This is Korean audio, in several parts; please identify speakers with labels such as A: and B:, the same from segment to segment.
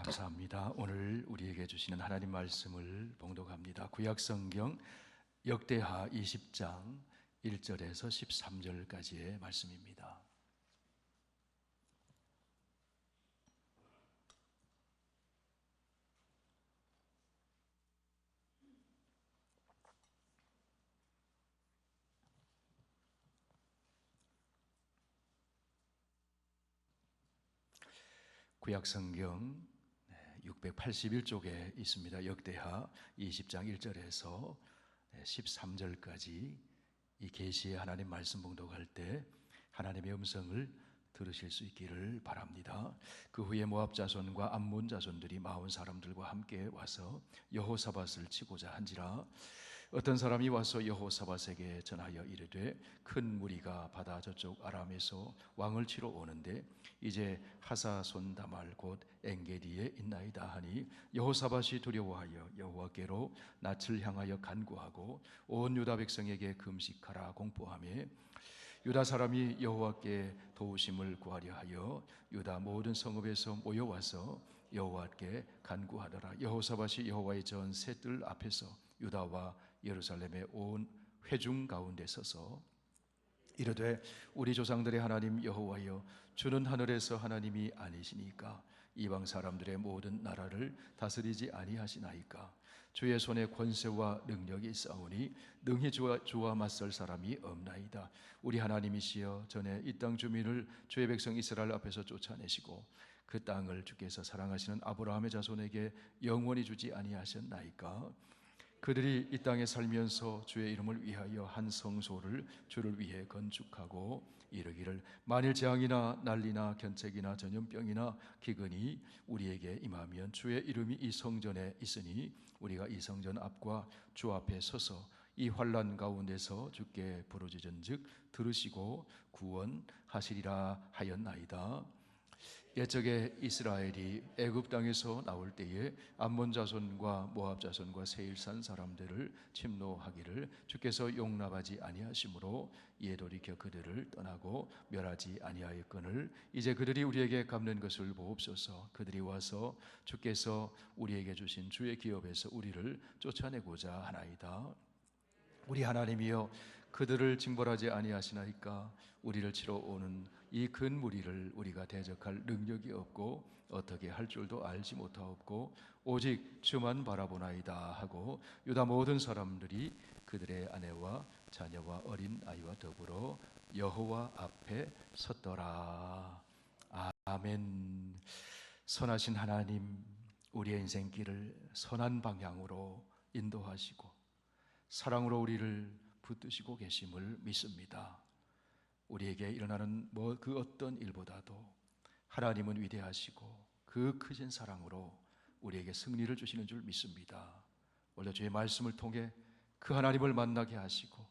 A: 감사합니다. 오늘 우리에게 주시는 하나님 말씀을 봉독합니다. 구약성경 역대하 20장 1절에서 13절까지의 말씀입니다. 구약성경 681쪽에 있습니다. 역대하 20장 1절에서 13절까지 이 계시의 하나님 말씀 봉독할 때 하나님의 음성을 들으실 수 있기를 바랍니다. 그 후에 모압 자손과 암몬 자손들이 마온 사람들과 함께 와서 여호사밧을 치고자 한지라. 어떤 사람이 와서 여호사밧에게 전하여 이르되 큰 무리가 바다 저쪽 아람에서 왕을 치러 오는데 이제 하사손 다말 곧 엔게디에 있나이다 하니 여호사밧이 두려워하여 여호와께로 낯을 향하여 간구하고 온 유다 백성에게 금식하라 공포하며 유다 사람이 여호와께 도우심을 구하려 하여 유다 모든 성읍에서 모여와서 여호와께 간구하더라. 여호사밧이 여호와의 전세 뜰 앞에서 유다와 예루살렘의 온 회중 가운데 서서 이르되 우리 조상들의 하나님 여호와여 주는 하늘에서 하나님이 아니시니까 이방 사람들의 모든 나라를 다스리지 아니하시나이까. 주의 손에 권세와 능력이 있사오니 능히 주와 맞설 사람이 없나이다. 우리 하나님이시여 전에 이 땅 주민을 주의 백성 이스라엘 앞에서 쫓아내시고 그 땅을 주께서 사랑하시는 아브라함의 자손에게 영원히 주지 아니하셨나이까. 그들이 이 땅에 살면서 주의 이름을 위하여 한 성소를 주를 위해 건축하고 이르기를 만일 재앙이나 난리나 견책이나 전염병이나 기근이 우리에게 임하면 주의 이름이 이 성전에 있으니 우리가 이 성전 앞과 주 앞에 서서 이 환난 가운데서 주께 부르짖은즉 들으시고 구원하시리라 하였나이다. 옛적에 이스라엘이 애굽 땅에서 나올 때에 암몬 자손과 모압 자손과 세일산 사람들을 침노하기를 주께서 용납하지 아니하심으로 이에 돌이켜 그들을 떠나고 멸하지 아니하였거늘 이제 그들이 우리에게 갚는 것을 보옵소서. 그들이 와서 주께서 우리에게 주신 주의 기업에서 우리를 쫓아내고자 하나이다. 우리 하나님이여 그들을 징벌하지 아니하시나이까. 우리를 치러 오는 이 큰 무리를 우리가 대적할 능력이 없고 어떻게 할 줄도 알지 못하옵고 오직 주만 바라보나이다 하고 유다 모든 사람들이 그들의 아내와 자녀와 어린 아이와 더불어 여호와 앞에 섰더라. 아멘. 선하신 하나님, 우리의 인생길을 선한 방향으로 인도하시고 사랑으로 우리를 붙드시고 계심을 믿습니다. 우리에게 일어나는 그 어떤 일보다도 하나님은 위대하시고 그 크신 사랑으로 우리에게 승리를 주시는 줄 믿습니다. 원래 주의 말씀을 통해 그 하나님을 만나게 하시고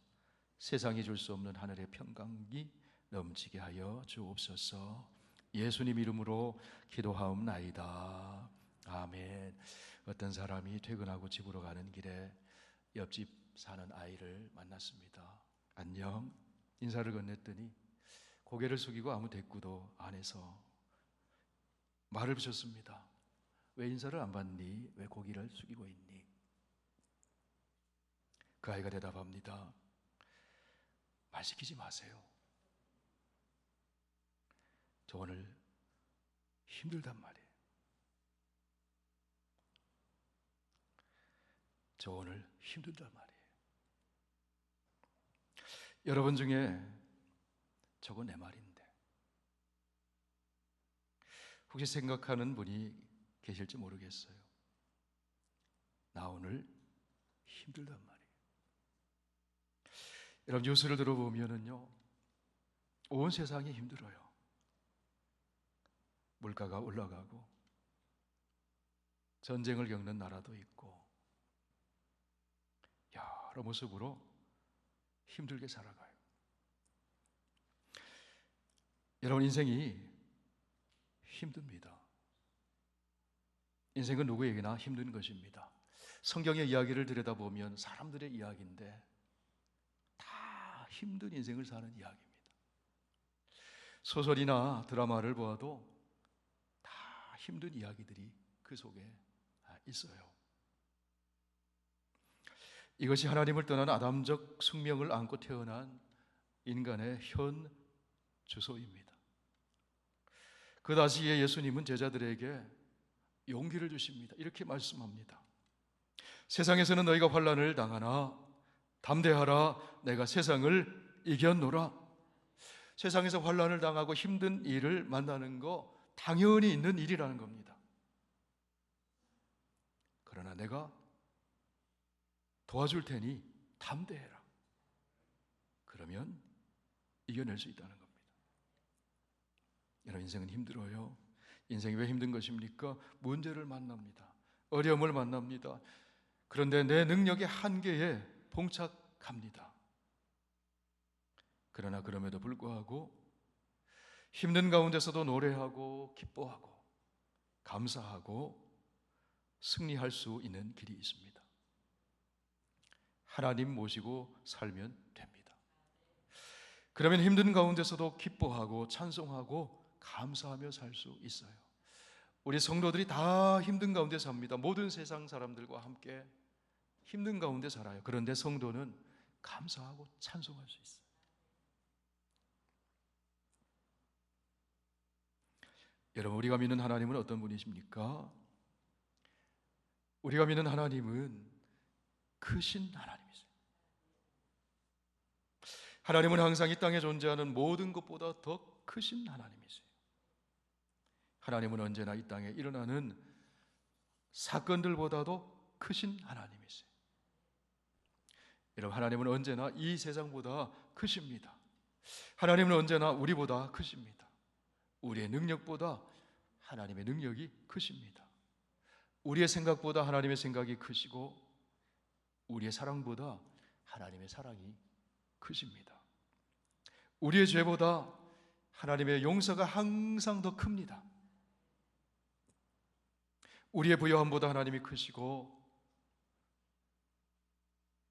A: 세상이 줄 수 없는 하늘의 평강이 넘치게 하여 주옵소서. 예수님 이름으로 기도하옵나이다. 아멘. 어떤 사람이 퇴근하고 집으로 가는 길에 옆집 사는 아이를 만났습니다. 안녕. 인사를 건넸더니 고개를 숙이고 아무 대꾸도 안 해서 말을 붙였습니다. 왜 인사를 안 받니? 왜 고개를 숙이고 있니? 그 아이가 대답합니다. 말 시키지 마세요. 저 오늘 힘들단 말이에요. 저 오늘 힘들단 말이에요. 여러분 중에 저거 내 말인데 혹시 생각하는 분이 계실지 모르겠어요. 나 오늘 힘들단 말이에요. 여러분 뉴스를 들어보면은요, 온 세상이 힘들어요. 물가가 올라가고 전쟁을 겪는 나라도 있고 여러 모습으로 힘들게 살아가요. 여러분 인생이 힘듭니다. 인생은 누구에게나 힘든 것입니다. 성경의 이야기를 들여다보면 사람들의 이야기인데 다 힘든 인생을 사는 이야기입니다. 소설이나 드라마를 보아도 다 힘든 이야기들이 그 속에 있어요. 이것이 하나님을 떠난 아담적 숙명을 안고 태어난 인간의 현 주소입니다. 그 당시에 예수님은 제자들에게 용기를 주십니다. 이렇게 말씀합니다. 세상에서는 너희가 환난을 당하나 담대하라, 내가 세상을 이겼노라. 세상에서 환난을 당하고 힘든 일을 만나는 거 당연히 있는 일이라는 겁니다. 그러나 내가 도와줄 테니 담대해라. 그러면 이겨낼 수 있다는 겁니다. 여러분, 인생은 힘들어요. 인생이 왜 힘든 것입니까? 문제를 만납니다. 어려움을 만납니다. 그런데 내 능력의 한계에 봉착합니다. 그러나 그럼에도 불구하고 힘든 가운데서도 노래하고 기뻐하고 감사하고 승리할 수 있는 길이 있습니다. 하나님 모시고 살면 됩니다. 그러면 힘든 가운데서도 기뻐하고 찬송하고 감사하며 살 수 있어요. 우리 성도들이 다 힘든 가운데 삽니다. 모든 세상 사람들과 함께 힘든 가운데 살아요. 그런데 성도는 감사하고 찬송할 수 있어요. 여러분, 우리가 믿는 하나님은 어떤 분이십니까? 우리가 믿는 하나님은 크신 하나님이세요. 하나님은 항상 이 땅에 존재하는 모든 것보다 더 크신 하나님이세요. 하나님은 언제나 이 땅에 일어나는 사건들보다도 크신 하나님이세요. 여러분, 하나님은 언제나 이 세상보다 크십니다. 하나님은 언제나 우리보다 크십니다. 우리의 능력보다 하나님의 능력이 크십니다. 우리의 생각보다 하나님의 생각이 크시고 우리의 사랑보다 하나님의 사랑이 크십니다. 우리의 죄보다 하나님의 용서가 항상 더 큽니다. 우리의 부요함보다 하나님이 크시고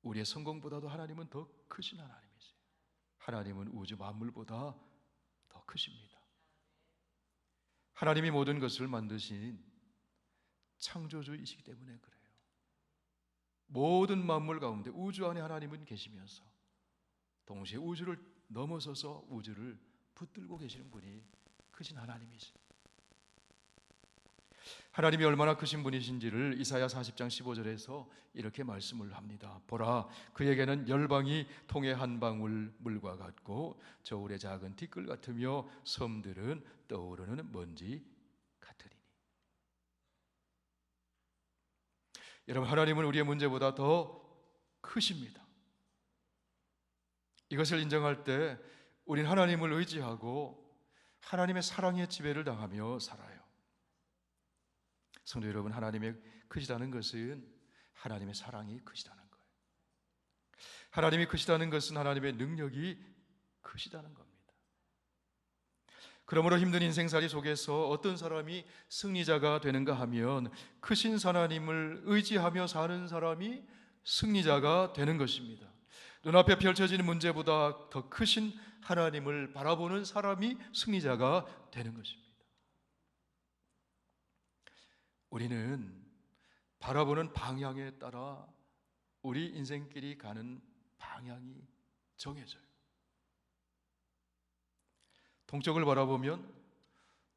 A: 우리의 성공보다도 하나님은 더 크신 하나님이세요. 하나님은 우주 만물보다 더 크십니다. 하나님이 모든 것을 만드신 창조주이시기 때문에 그래요. 모든 만물 가운데 우주 안에 하나님은 계시면서 동시에 우주를 넘어서서 우주를 붙들고 계시는 분이 크신 하나님이시죠. 하나님이 얼마나 크신 분이신지를 이사야 40장 15절에서 이렇게 말씀을 합니다. 보라, 그에게는 열방이 통의 한 방울 물과 같고 저울의 작은 티끌 같으며 섬들은 떠오르는 먼지 같으리니. 여러분, 하나님은 우리의 문제보다 더 크십니다. 이것을 인정할 때 우린 하나님을 의지하고 하나님의 사랑의 지배를 당하며 살아요. 성도 여러분, 하나님의 크시다는 것은 하나님의 사랑이 크시다는 거예요. 하나님이 크시다는 것은 하나님의 능력이 크시다는 겁니다. 그러므로 힘든 인생살이 속에서 어떤 사람이 승리자가 되는가 하면 크신 하나님을 의지하며 사는 사람이 승리자가 되는 것입니다. 눈앞에 펼쳐지는 문제보다 더 크신 하나님을 바라보는 사람이 승리자가 되는 것입니다. 우리는 바라보는 방향에 따라 우리 인생길이 가는 방향이 정해져요. 동쪽을 바라보면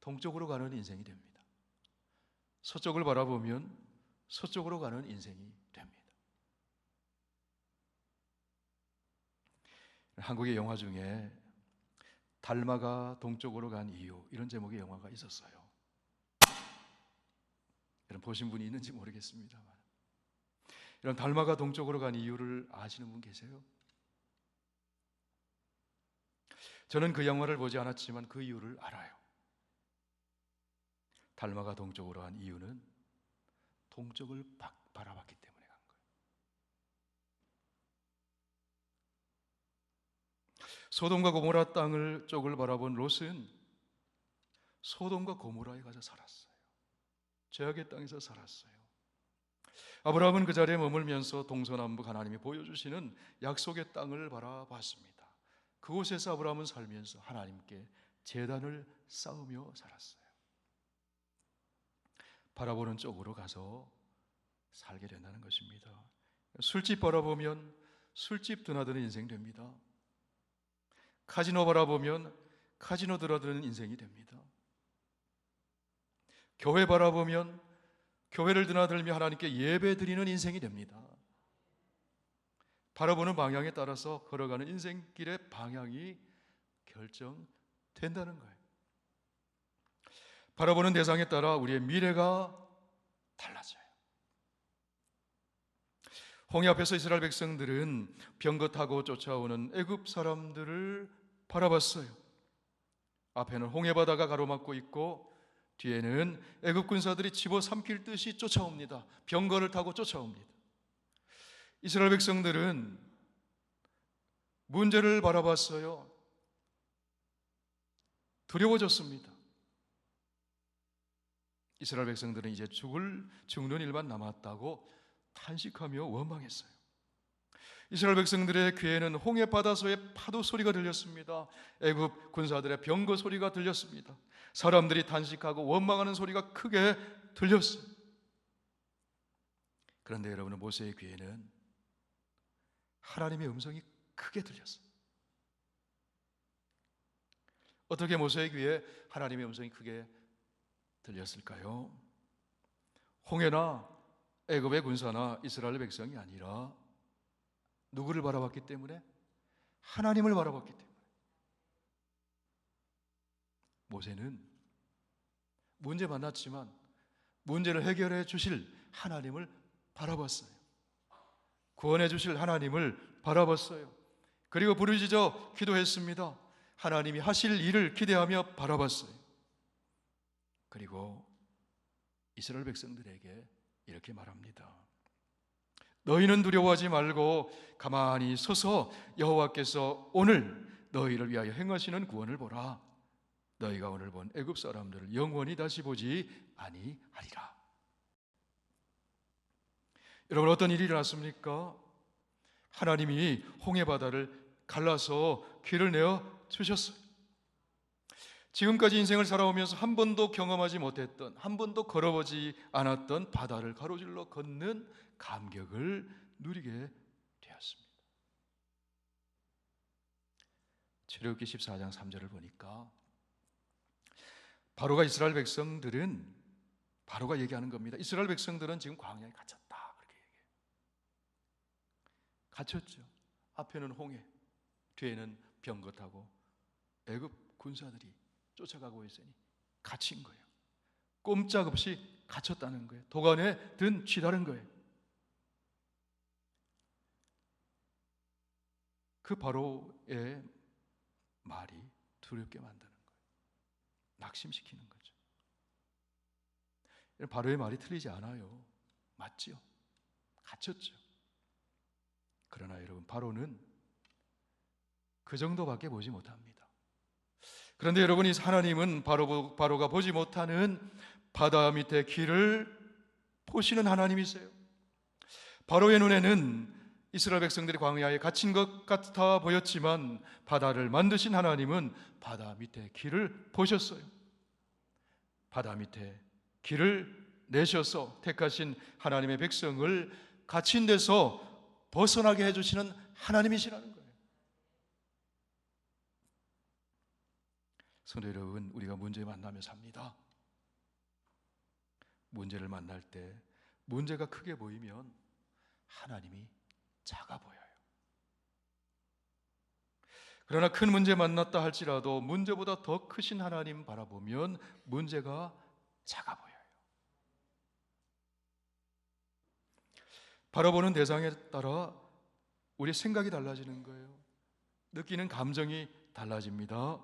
A: 동쪽으로 가는 인생이 됩니다. 서쪽을 바라보면 서쪽으로 가는 인생이 됩니다. 한국의 영화 중에 달마가 동쪽으로 간 이유, 이런 제목의 영화가 있었어요. 여러분, 보신 분이 있는지 모르겠습니다만, 이런 달마가 동쪽으로 간 이유를 아시는 분 계세요? 저는 그 영화를 보지 않았지만 그 이유를 알아요. 달마가 동쪽으로 간 이유는 동쪽을 바라봤기 때문에 간 거예요. 소돔과 고모라 땅을 쪽을 바라본 롯은 소돔과 고모라에 가서 살았어요. 죄악의 땅에서 살았어요. 아브라함은 그 자리에 머물면서 동서남북 하나님이 보여주시는 약속의 땅을 바라봤습니다. 그곳에서 아브라함은 살면서 하나님께 제단을 쌓으며 살았어요. 바라보는 쪽으로 가서 살게 된다는 것입니다. 술집 바라보면 술집 드나드는 인생 됩니다. 카지노 바라보면 카지노 드나드는 인생이 됩니다. 교회 바라보면 교회를 드나들며 하나님께 예배 드리는 인생이 됩니다. 바라보는 방향에 따라서 걸어가는 인생길의 방향이 결정된다는 거예요. 바라보는 대상에 따라 우리의 미래가 달라져요. 홍해 앞에서 이스라엘 백성들은 병거 타고 쫓아오는 애굽 사람들을 바라봤어요. 앞에는 홍해 바다가 가로막고 있고 뒤에는 애굽 군사들이 집어삼킬 듯이 쫓아옵니다. 병거를 타고 쫓아옵니다. 이스라엘 백성들은 문제를 바라봤어요. 두려워졌습니다. 이스라엘 백성들은 이제 죽는 일만 남았다고 탄식하며 원망했어요. 이스라엘 백성들의 귀에는 홍해 바다서의 파도 소리가 들렸습니다. 애굽 군사들의 병거 소리가 들렸습니다. 사람들이 탄식하고 원망하는 소리가 크게 들렸어요. 그런데 여러분은 모세의 귀에는 하나님의 음성이 크게 들렸어요. 어떻게 모세의 귀에 하나님의 음성이 크게 들렸을까요? 홍해나 애굽의 군사나 이스라엘 백성이 아니라 누구를 바라봤기 때문에? 하나님을 바라봤기 때문에. 모세는 문제 만났지만 문제를 해결해 주실 하나님을 바라봤어요. 구원해 주실 하나님을 바라봤어요. 그리고 부르짖어 기도했습니다. 하나님이 하실 일을 기대하며 바라봤어요. 그리고 이스라엘 백성들에게 이렇게 말합니다. 너희는 두려워하지 말고 가만히 서서 여호와께서 오늘 너희를 위하여 행하시는 구원을 보라. 너희가 오늘 본 애굽 사람들을 영원히 다시 보지 아니하리라. 여러분, 어떤 일이 일어났습니까? 하나님이 홍해 바다를 갈라서 길을 내어 주셨어요. 지금까지 인생을 살아오면서 한 번도 경험하지 못했던, 한 번도 걸어보지 않았던 바다를 가로질러 걷는 감격을 누리게 되었습니다. 출애굽기 14장 3절을 보니까 바로가 바로가 얘기하는 겁니다. 이스라엘 백성들은 지금 광야에 갇혔다, 그렇게 얘기해요. 갇혔죠. 앞에는 홍해, 뒤에는 병거 타고 애굽 군사들이 쫓아가고 있으니 갇힌 거예요. 꼼짝없이 갇혔다는 거예요. 도간에 든 쥐다른 거예요. 그 바로의 말이 두렵게 만드는 거예요. 낙심시키는 거죠. 바로의 말이 틀리지 않아요. 맞죠? 갇혔죠. 그러나 여러분, 바로는 그 정도밖에 보지 못합니다. 그런데 여러분이 하나님은 바로가 보지 못하는 바다 밑에 길을 보시는 하나님이세요. 바로의 눈에는 이스라엘 백성들이 광야에 갇힌 것 같아 보였지만 바다를 만드신 하나님은 바다 밑에 길을 보셨어요. 바다 밑에 길을 내셔서 택하신 하나님의 백성을 갇힌 데서 벗어나게 해주시는 하나님이시라는 거예요. 성도 여러분, 우리가 문제 만나며 삽니다. 문제를 만날 때 문제가 크게 보이면 하나님이 작아 보여요. 그러나 큰 문제 만났다 할지라도 문제보다 더 크신 하나님 바라보면 문제가 작아 보여요. 바라보는 대상에 따라 우리 생각이 달라지는 거예요. 느끼는 감정이 달라집니다.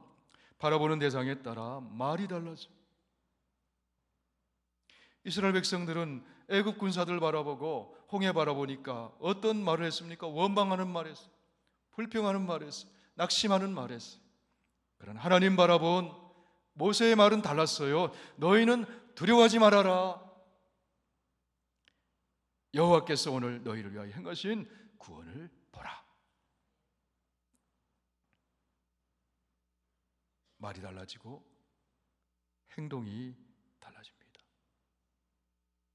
A: 바라보는 대상에 따라 말이 달라져. 이스라엘 백성들은 애굽 군사들 바라보고 홍해 바라보니까 어떤 말을 했습니까? 원망하는 말을 했어요. 불평하는 말을 했어요. 낙심하는 말을 했어요. 그러나 하나님 바라본 모세의 말은 달랐어요. 너희는 두려워하지 말아라. 여호와께서 오늘 너희를 위하여 행하신 구원을 보라. 말이 달라지고 행동이 달라집니다.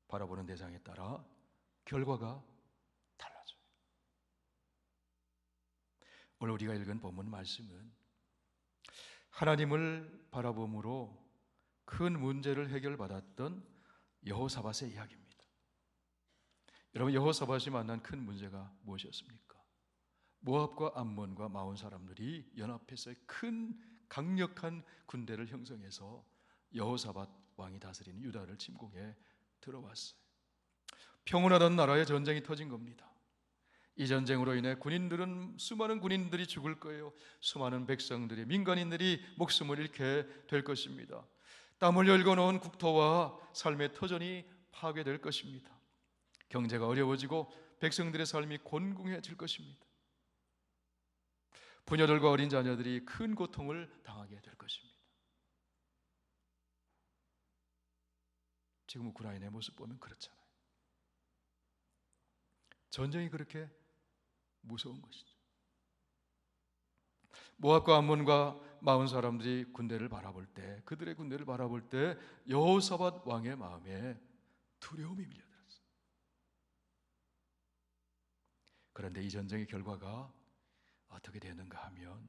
A: 바라보는 대상에 따라 결과가 달라져요. 오늘 우리가 읽은 본문 말씀은 하나님을 바라봄으로 큰 문제를 해결받았던 여호사밧의 이야기입니다. 여러분, 여호사밧이 만난 큰 문제가 무엇이었습니까? 모압과 암몬과 마온 사람들이 연합해서 큰 강력한 군대를 형성해서 여호사밧 왕이 다스리는 유다를 침공해 들어왔어요. 평온하던 나라에 전쟁이 터진 겁니다. 이 전쟁으로 인해 수많은 군인들이 죽을 거예요. 수많은 백성들이, 민간인들이 목숨을 잃게 될 것입니다. 땀을 흘려 놓은 국토와 삶의 터전이 파괴될 것입니다. 경제가 어려워지고 백성들의 삶이 곤궁해질 것입니다. 부녀들과 어린 자녀들이 큰 고통을 당하게 될 것입니다. 지금 우크라이나의 모습 보면 그렇잖아요. 전쟁이 그렇게 무서운 것이죠. 모압과 암몬과 마온 사람들이 군대를 바라볼 때, 그들의 군대를 바라볼 때 여호사밧 왕의 마음에 두려움이 밀려들었어요. 그런데 이 전쟁의 결과가 어떻게 되는가 하면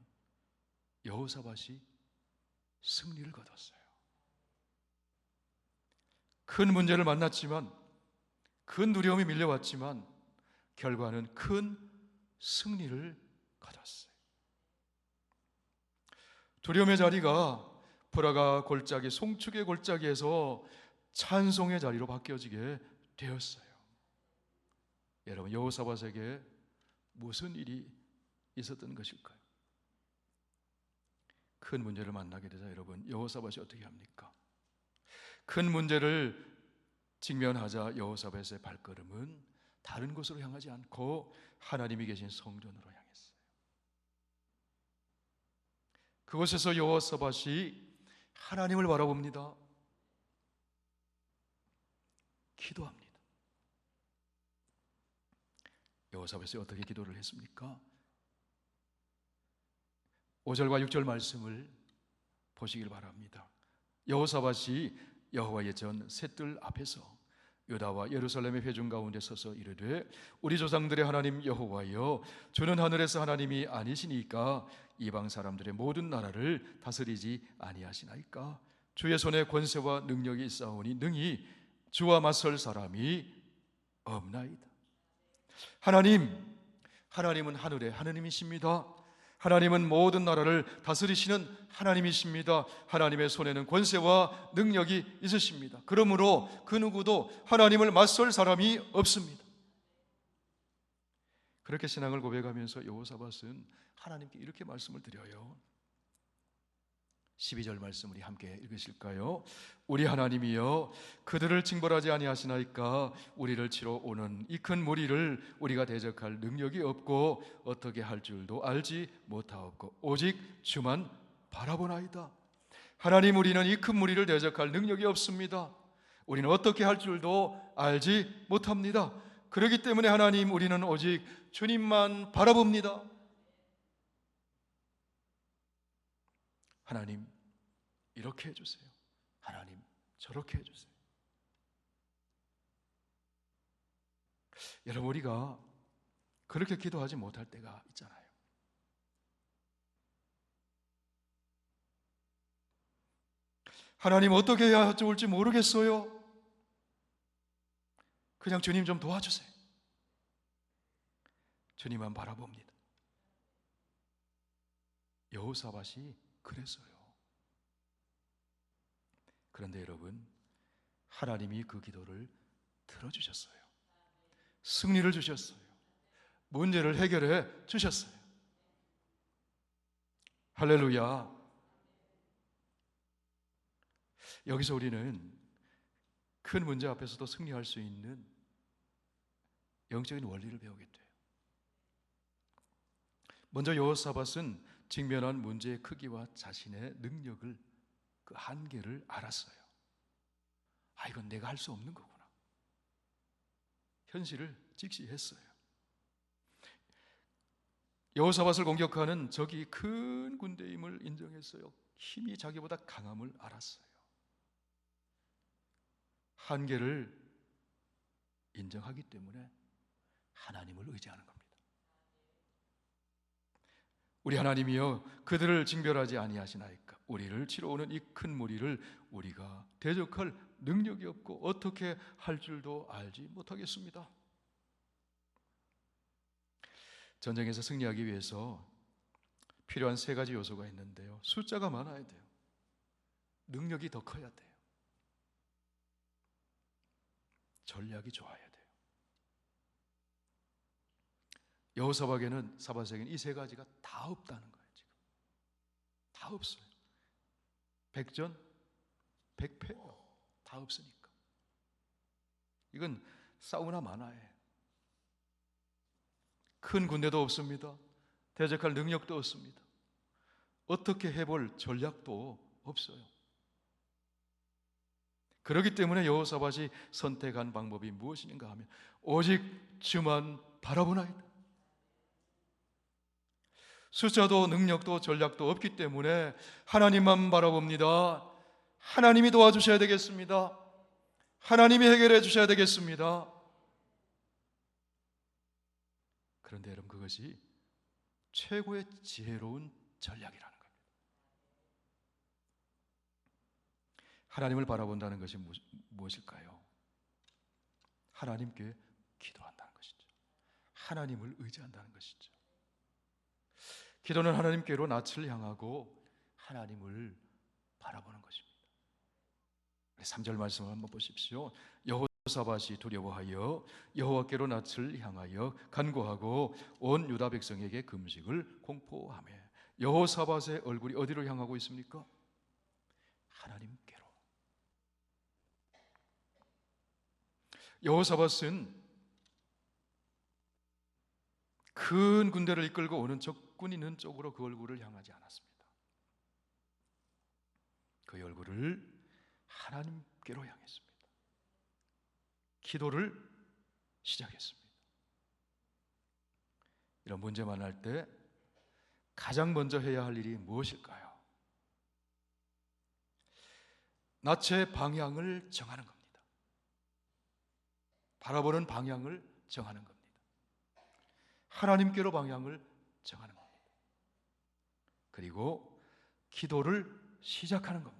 A: 여호사밧이 승리를 거뒀어요. 큰 문제를 만났지만, 큰 두려움이 밀려왔지만 결과는 큰 승리를 거뒀어요. 두려움의 자리가 불화가 골짜기, 송축의 골짜기에서 찬송의 자리로 바뀌어지게 되었어요. 여러분, 여호사밧에게 무슨 일이 있었던 것일까요? 큰 문제를 만나게 되자 여러분, 여호사밧이 어떻게 합니까? 큰 문제를 직면하자 여호사밧의 발걸음은 다른 곳으로 향하지 않고 하나님이 계신 성전으로 향했어요. 그곳에서 여호사밧이 하나님을 바라봅니다. 기도합니다. 여호사밧이 어떻게 기도를 했습니까? 5절과 6절 말씀을 보시길 바랍니다. 여호사밧이 여호와의 전 셋들 앞에서 유다와 예루살렘의 회중 가운데 서서 이르되, 우리 조상들의 하나님 여호와여, 주는 하늘에서 하나님이 아니시니까 이방 사람들의 모든 나라를 다스리지 아니하시나이까? 주의 손에 권세와 능력이 있사오니 능히 주와 맞설 사람이 없나이다. 하나님은 하늘의 하느님이십니다. 하나님은 모든 나라를 다스리시는 하나님이십니다. 하나님의 손에는 권세와 능력이 있으십니다. 그러므로 그 누구도 하나님을 맞설 사람이 없습니다. 그렇게 신앙을 고백하면서 여호사밧은 하나님께 이렇게 말씀을 드려요. 12절 말씀 우리 함께 읽으실까요? 우리 하나님이여, 그들을 징벌하지 아니하시나이까? 우리를 치러 오는 이 큰 무리를 우리가 대적할 능력이 없고 어떻게 할 줄도 알지 못하옵고 오직 주만 바라보나이다. 하나님, 우리는 이 큰 무리를 대적할 능력이 없습니다. 우리는 어떻게 할 줄도 알지 못합니다. 그렇기 때문에 하나님, 우리는 오직 주님만 바라봅니다. 하나님, 이렇게 해주세요. 하나님, 저렇게 해주세요. 여러분, 우리가 그렇게 기도하지 못할 때가 있잖아요. 하나님, 어떻게 해야 좋을지 모르겠어요. 그냥 주님 좀 도와주세요. 주님만 바라봅니다. 여호사밧이 그랬어요. 그런데 여러분, 하나님이 그 기도를 들어주셨어요. 승리를 주셨어요. 문제를 해결해 주셨어요. 할렐루야. 여기서 우리는 큰 문제 앞에서도 승리할 수 있는 영적인 원리를 배우게 돼요. 먼저 여호사밧은 직면한 문제의 크기와 자신의 능력을, 그 한계를 알았어요. 이건 내가 할 수 없는 거구나. 현실을 직시했어요. 여호사밧을 공격하는 적이 큰 군대임을 인정했어요. 힘이 자기보다 강함을 알았어요. 한계를 인정하기 때문에 하나님을 의지하는 겁니다. 우리 하나님이여 그들을 징별하지 아니하시나이까. 우리를 치러 오는 이 큰 무리를 우리가 대적할 능력이 없고 어떻게 할 줄도 알지 못하겠습니다. 전쟁에서 승리하기 위해서 필요한 세 가지 요소가 있는데요. 숫자가 많아야 돼요. 능력이 더 커야 돼요. 전략이 좋아야 돼요. 여호사밧에는 이 세 가지가 다 없다는 거예요. 지금 다 없어요. 백전, 백패요. 다 없으니까. 이건 싸우나 마나예요. 큰 군대도 없습니다. 대적할 능력도 없습니다. 어떻게 해볼 전략도 없어요. 그렇기 때문에 여호사밧이 선택한 방법이 무엇인가 하면 오직 주만 바라보나이다. 숫자도 능력도 전략도 없기 때문에 하나님만 바라봅니다. 하나님이 도와주셔야 되겠습니다. 하나님이 해결해 주셔야 되겠습니다. 그런데 여러분, 그것이 최고의 지혜로운 전략이라는 겁니다. 하나님을 바라본다는 것이 무엇일까요? 하나님께 기도한다는 것이죠. 하나님을 의지한다는 것이죠. 기도는 하나님께로 낯을 향하고 하나님을 바라보는 것입니다. 3절 말씀을 한번 보십시오. 여호사밧이 두려워하여 여호와께로 낯을 향하여 간구하고 온 유다 백성에게 금식을 공포하며. 여호사밧의 얼굴이 어디로 향하고 있습니까? 하나님께로. 여호사밧은 큰 군대를 이끌고 오는 적군이 있는 쪽으로 그 얼굴을 향하지 않았습니다. 그의 얼굴을 하나님께로 향했습니다. 기도를 시작했습니다. 이런 문제 만날 때 가장 먼저 해야 할 일이 무엇일까요? 낯의 방향을 정하는 겁니다. 바라보는 방향을 정하는 겁니다. 하나님께로 방향을 정하는 겁니다. 그리고 기도를 시작하는 겁니다.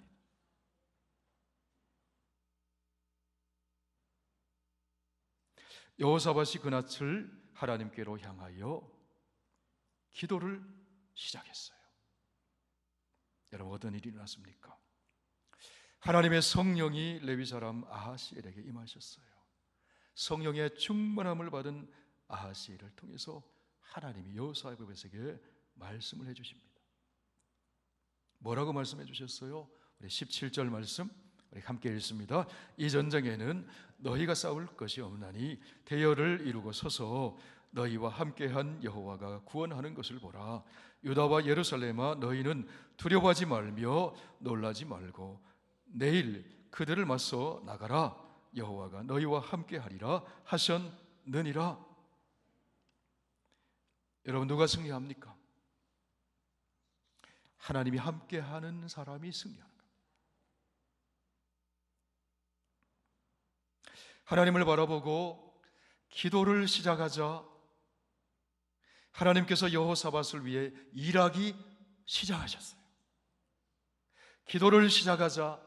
A: 여호사밧이 그 낯을 하나님께로 향하여 기도를 시작했어요. 여러분, 어떤 일이 일어났습니까? 하나님의 성령이 레위 사람 아하시엘에게 임하셨어요. 성령의 충만함을 받은 아하시엘을 통해서 하나님이 여호사밧에게 말씀을 해주십니다. 뭐라고 말씀해 주셨어요? 우리 17절 말씀 우리 함께 읽습니다. 이 전쟁에는 너희가 싸울 것이 없나니 대열을 이루고 서서 너희와 함께한 여호와가 구원하는 것을 보라. 유다와 예루살렘아, 너희는 두려워하지 말며 놀라지 말고 내일 그들을 맞서 나가라. 여호와가 너희와 함께하리라 하셨느니라. 여러분, 누가 승리합니까? 하나님이 함께하는 사람이 승리하는 겁니다. 하나님을 바라보고 기도를 시작하자 하나님께서 여호사밧을 위해 일하기 시작하셨어요. 기도를 시작하자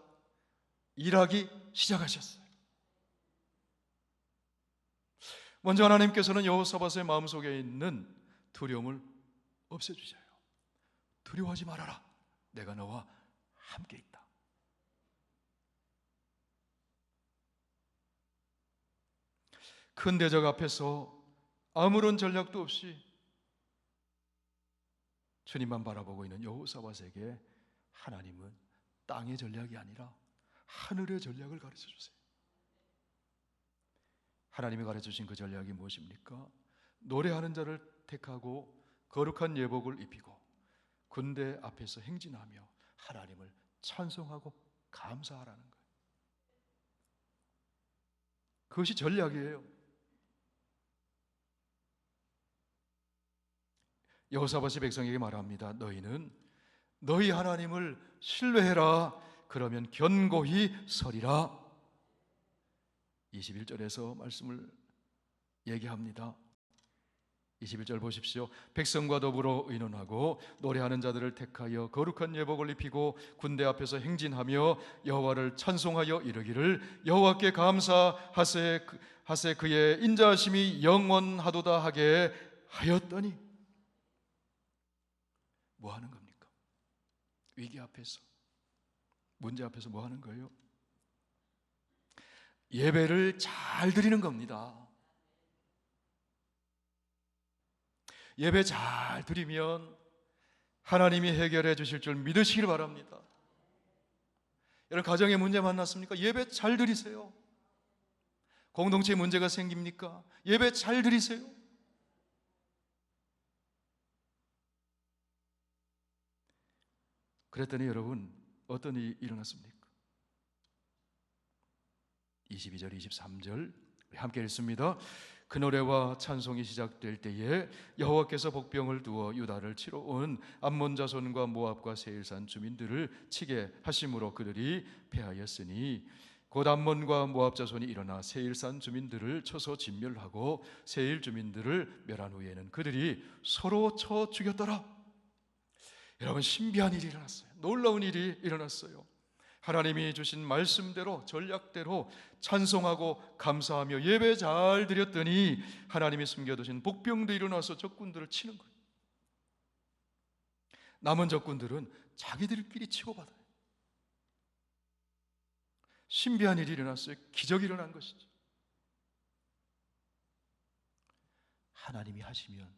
A: 일하기 시작하셨어요. 먼저 하나님께서는 여호사밧의 마음속에 있는 두려움을 없애주셔요. 두려워하지 말아라. 내가 너와 함께 있다. 큰 대적 앞에서 아무런 전략도 없이 주님만 바라보고 있는 여호사밧에게 하나님은 땅의 전략이 아니라 하늘의 전략을 가르쳐 주세요. 하나님이 가르쳐 주신 그 전략이 무엇입니까? 노래하는 자를 택하고 거룩한 예복을 입히고 군대 앞에서 행진하며 하나님을 찬송하고 감사하라는 거예요. 그것이 전략이에요. 여호사밧이 백성에게 말합니다. 너희는 너희 하나님을 신뢰해라. 그러면 견고히 서리라. 21절에서 말씀을 얘기합니다. 21절 보십시오. 백성과 더불어 의논하고 노래하는 자들을 택하여 거룩한 예복을 입히고 군대 앞에서 행진하며 여호와를 찬송하여 이르기를 여호와께 감사하세 그의 인자하심이 영원하도다 하게 하였더니. 뭐 하는 겁니까? 위기 앞에서, 문제 앞에서 뭐 하는 거예요? 예배를 잘 드리는 겁니다. 예배 잘 드리면 하나님이 해결해 주실 줄 믿으시길 바랍니다. 여러분, 가정에 문제 만났습니까? 예배 잘 드리세요. 공동체에 문제가 생깁니까? 예배 잘 드리세요. 그랬더니 여러분, 어떤 일이 일어났습니까? 22절, 23절 함께 읽습니다. 그 노래와 찬송이 시작될 때에 여호와께서 복병을 두어 유다를 치러 온 암몬 자손과 모압과 세일산 주민들을 치게 하심으로 그들이 패하였으니 곧 암몬과 모압 자손이 일어나 세일산 주민들을 쳐서 진멸하고 세일 주민들을 멸한 후에는 그들이 서로 쳐 죽였더라. 여러분, 신비한 일이 일어났어요. 놀라운 일이 일어났어요. 하나님이 주신 말씀대로, 전략대로 찬송하고 감사하며 예배 잘 드렸더니 하나님이 숨겨두신 복병도 일어나서 적군들을 치는 거예요. 남은 적군들은 자기들끼리 치고받아요. 신비한 일이 일어났어요. 기적이 일어난 것이죠. 하나님이 하시면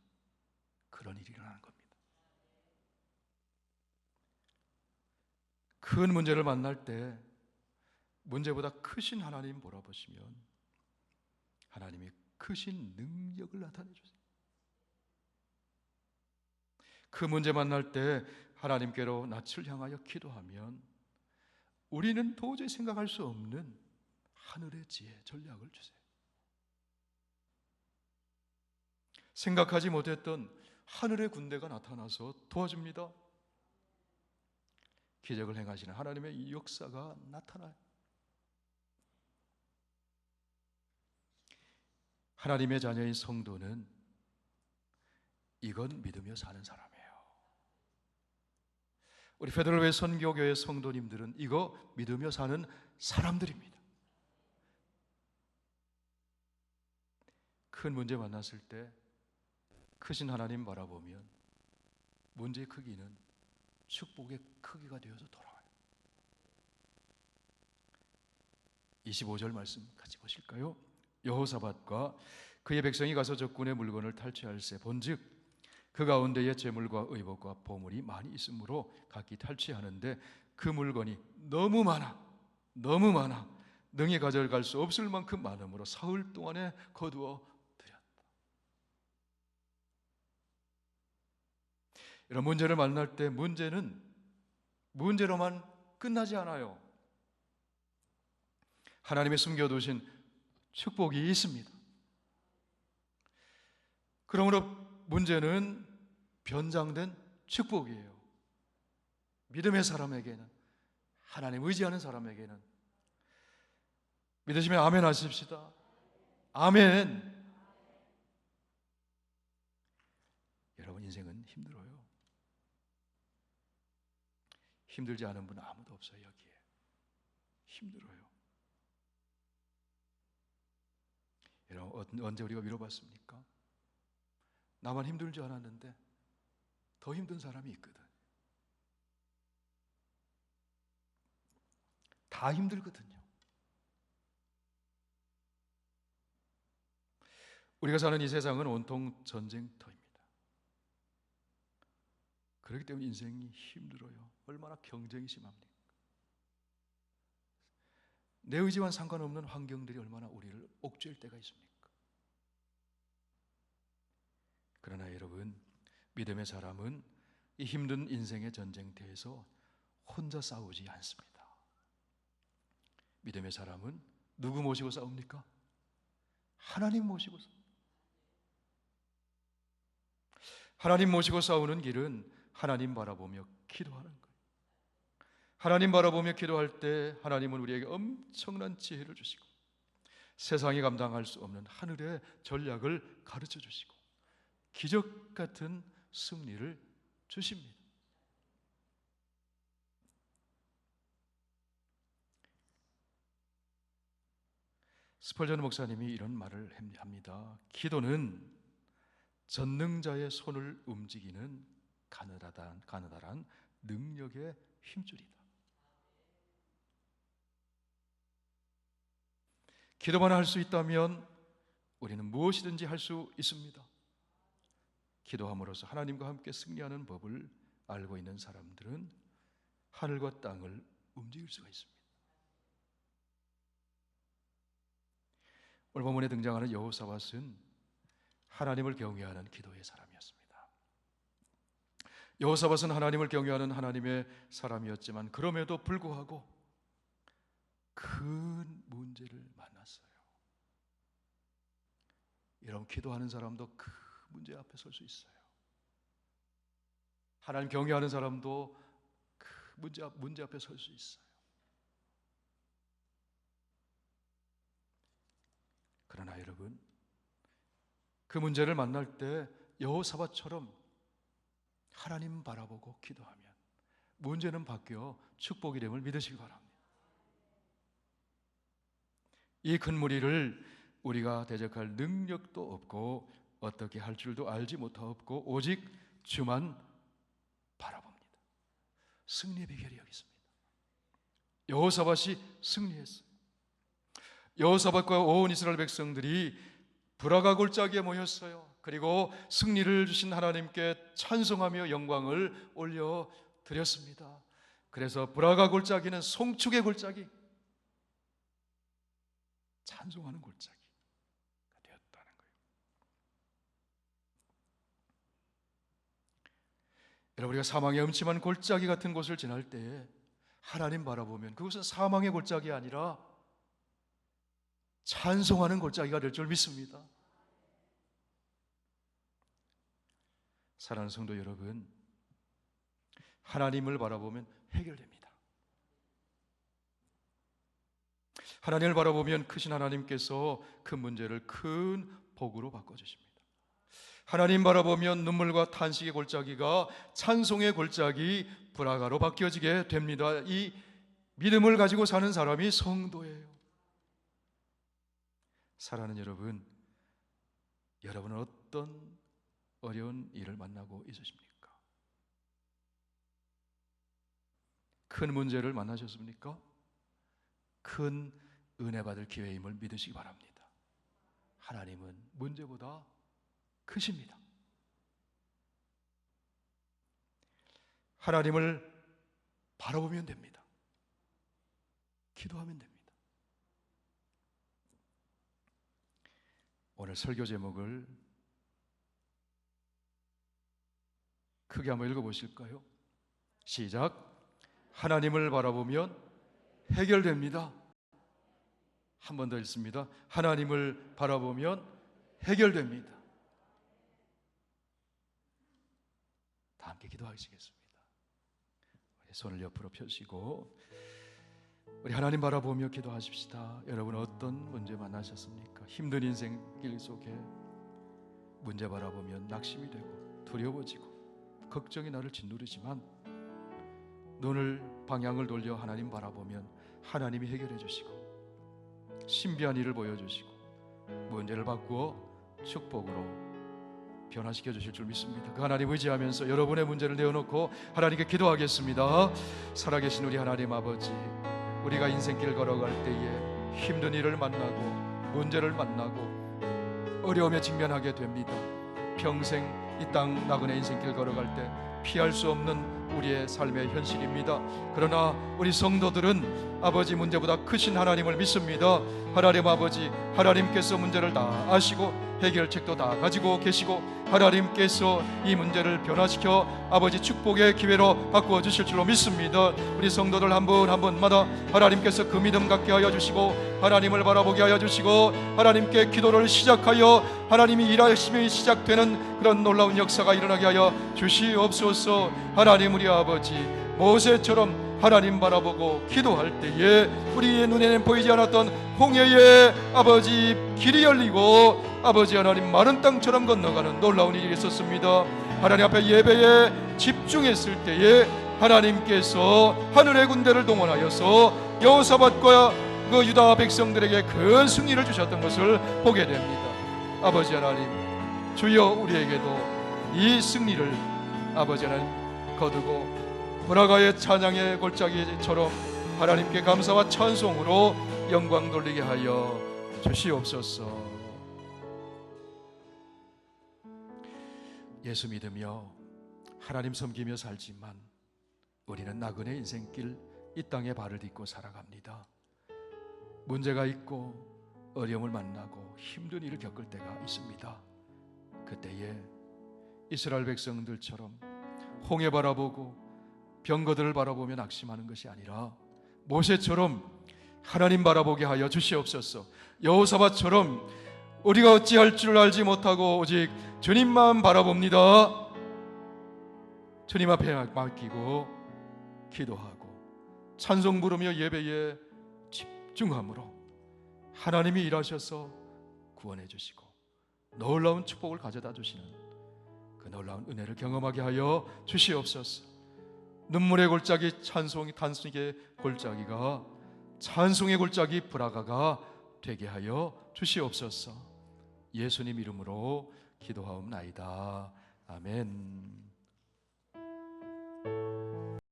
A: 그런 일이 일어나는 겁니다. 큰 문제를 만날 때 문제보다 크신 하나님 보라보시면 하나님이 크신 능력을 나타내 주세요. 그 문제 만날 때 하나님께로 낯을 향하여 기도하면 우리는 도저히 생각할 수 없는 하늘의 지혜, 전략을 주세요. 생각하지 못했던 하늘의 군대가 나타나서 도와줍니다. 기적을 행하시는 하나님의 이 역사가 나타나요. 하나님의 자녀인 성도는 이건 믿으며 사는 사람이에요. 우리 페드로회 선교교회 성도님들은 이거 믿으며 사는 사람들입니다. 큰 문제 만났을 때 크신 하나님 바라보면 문제의 크기는 축복의 크기가 되어서 돌아와요. 25절 말씀 같이 보실까요? 여호사밧과 그의 백성이 가서 적군의 물건을 탈취할세 본즉 그 가운데에 재물과 의복과 보물이 많이 있으므로 각기 탈취하는데 그 물건이 너무 많아 능히 가져갈 수 없을 만큼 많으므로 사흘 동안에 거두어 드렸다. 이런 문제를 만날 때 문제는 문제로만 끝나지 않아요. 하나님의 숨겨두신 축복이 있습니다. 그러므로 문제는 변장된 축복이에요. 믿음의 사람에게는, 하나님 의지하는 사람에게는. 믿으시면 아멘 하십시다. 아멘. 여러분, 인생은 힘들어요. 힘들지 않은 분 아무도 없어요. 여기에 힘들어요. 여러분, 언제 우리가 위로받습니까? 나만 힘들 줄 알았는데 더 힘든 사람이 있거든. 다 힘들거든요. 우리가 사는 이 세상은 온통 전쟁터입니다. 그렇기 때문에 인생이 힘들어요. 얼마나 경쟁이 심합니까? 내 의지와는 상관없는 환경들이 얼마나 우리를 옥죄일 때가 있습니까? 그러나 여러분, 믿음의 사람은 이 힘든 인생의 전쟁터에서 혼자 싸우지 않습니다. 믿음의 사람은 누구 모시고 싸웁니까? 하나님 모시고 싸웁니다. 하나님 모시고 싸우는 길은 하나님 바라보며 기도하는 거예요. 하나님 바라보며 기도할 때 하나님은 우리에게 엄청난 지혜를 주시고 세상이 감당할 수 없는 하늘의 전략을 가르쳐 주시고 기적 같은 승리를 주십니다. 스펄전 목사님이 이런 말을 합니다. 기도는 전능자의 손을 움직이는 가느다란 능력의 힘줄이다. 기도만 할 수 있다면 우리는 무엇이든지 할 수 있습니다. 기도함으로써 하나님과 함께 승리하는 법을 알고 있는 사람들은 하늘과 땅을 움직일 수가 있습니다. 오늘 본문에 등장하는 여호사밧은 하나님을 경외하는 기도의 사람이었습니다. 여호사밧은 하나님을 경외하는 하나님의 사람이었지만 그럼에도 불구하고 큰 문제를 만났어요. 여러분, 기도하는 사람도 큰 문제 앞에 설 수 있어요. 하나님 경외하는 사람도 큰 문제 앞에 설 수 있어요. 그러나 여러분, 그 문제를 만날 때 여호사밧처럼 하나님 바라보고 기도하면 문제는 바뀌어 축복이 됨을 믿으시기 바랍니다. 이 큰 무리를 우리가 대적할 능력도 없고 어떻게 할 줄도 알지 못하옵고 오직 주만 바라봅니다. 승리의 비결이 여기 있습니다. 여호사밧이 승리했어요. 여호사밧과 온 이스라엘 백성들이 브라가 골짜기에 모였어요. 그리고 승리를 주신 하나님께 찬송하며 영광을 올려드렸습니다. 그래서 브라가 골짜기는 송축의 골짜기, 찬송하는 골짜기가 되었다는 거예요. 여러분, 우리가 사망의 음침한 골짜기 같은 곳을 지날 때 하나님 바라보면 그것은 사망의 골짜기 아니라 찬송하는 골짜기가 될 줄 믿습니다. 사랑하는 성도 여러분, 하나님을 바라보면 해결됩니다. 하나님을 바라보면 크신 하나님께서 그 문제를 큰 복으로 바꿔주십니다. 하나님 바라보면 눈물과 탄식의 골짜기가 찬송의 골짜기 브라가로 바뀌어지게 됩니다. 이 믿음을 가지고 사는 사람이 성도예요. 사랑하는 여러분, 여러분은 어떤 어려운 일을 만나고 있으십니까? 큰 문제를 만나셨습니까? 큰 은혜 받을 기회임을 믿으시기 바랍니다. 하나님은 문제보다 크십니다. 하나님을 바라보면 됩니다. 기도하면 됩니다. 오늘 설교 제목을 크게 한번 읽어보실까요? 시작. 하나님을 바라보면 해결됩니다. 한 번 더 읽습니다. 하나님을 바라보면 해결됩니다. 다 함께 기도하시겠습니다. 손을 옆으로 펴시고 우리 하나님 바라보며 기도하십시다. 여러분, 어떤 문제 만나셨습니까? 힘든 인생길 속에 문제 바라보면 낙심이 되고 두려워지고 걱정이 나를 짓누르지만 눈을 방향을 돌려 하나님 바라보면 하나님이 해결해 주시고 신비한 일을 보여주시고 문제를 바꾸어 축복으로 변화시켜 주실 줄 믿습니다. 그 하나님 의지하면서 여러분의 문제를 내어놓고 하나님께 기도하겠습니다. 살아계신 우리 하나님 아버지, 우리가 인생길 걸어갈 때에 힘든 일을 만나고 문제를 만나고 어려움에 직면하게 됩니다. 평생 이 땅 나그네 인생길 걸어갈 때 피할 수 없는 우리의 삶의 현실입니다. 그러나 우리 성도들은 아버지 문제보다 크신 하나님을 믿습니다. 하나님 아버지, 하나님께서 문제를 다 아시고 해결책도 다 가지고 계시고 하나님께서 이 문제를 변화시켜 아버지 축복의 기회로 바꾸어 주실 줄로 믿습니다. 우리 성도들 한 분 한 분마다 하나님께서 그 믿음 갖게 하여 주시고 하나님을 바라보게 하여 주시고 하나님께 기도를 시작하여 하나님이 일하심이 시작되는 그런 놀라운 역사가 일어나게 하여 주시옵소서. 하나님, 우리 아버지 모세처럼 하나님 바라보고 기도할 때에 우리의 눈에는 보이지 않았던 홍해의 아버지 길이 열리고 아버지 하나님 마른 땅처럼 건너가는 놀라운 일이 있었습니다. 하나님 앞에 예배에 집중했을 때에 하나님께서 하늘의 군대를 동원하여서 여호사밧과 그 유다 백성들에게 큰 승리를 주셨던 것을 보게 됩니다. 아버지 하나님, 주여 우리에게도 이 승리를 아버지 하나님 거두고 브라가의 찬양의 골짜기처럼 하나님께 감사와 찬송으로 영광 돌리게 하여 주시옵소서. 예수 믿으며 하나님 섬기며 살지만 우리는 나그네 인생길 이 땅에 발을 딛고 살아갑니다. 문제가 있고 어려움을 만나고 힘든 일을 겪을 때가 있습니다. 그때에 이스라엘 백성들처럼 홍해 바라보고 병거들을 바라보며 낙심하는 것이 아니라 모세처럼 하나님 바라보게 하여 주시옵소서. 여호사밧처럼 우리가 어찌할 줄 알지 못하고 오직 주님만 바라봅니다. 주님 앞에 맡기고 기도하고 찬송 부르며 예배에 집중함으로 하나님이 일하셔서 구원해 주시고 놀라운 축복을 가져다 주시는 그 놀라운 은혜를 경험하게 하여 주시옵소서. 눈물의 골짜기 찬송이 단순의 골짜기가 찬송의 골짜기 브라가가 되게 하여 주시옵소서. 예수님 이름으로 기도하옵나이다. 아멘.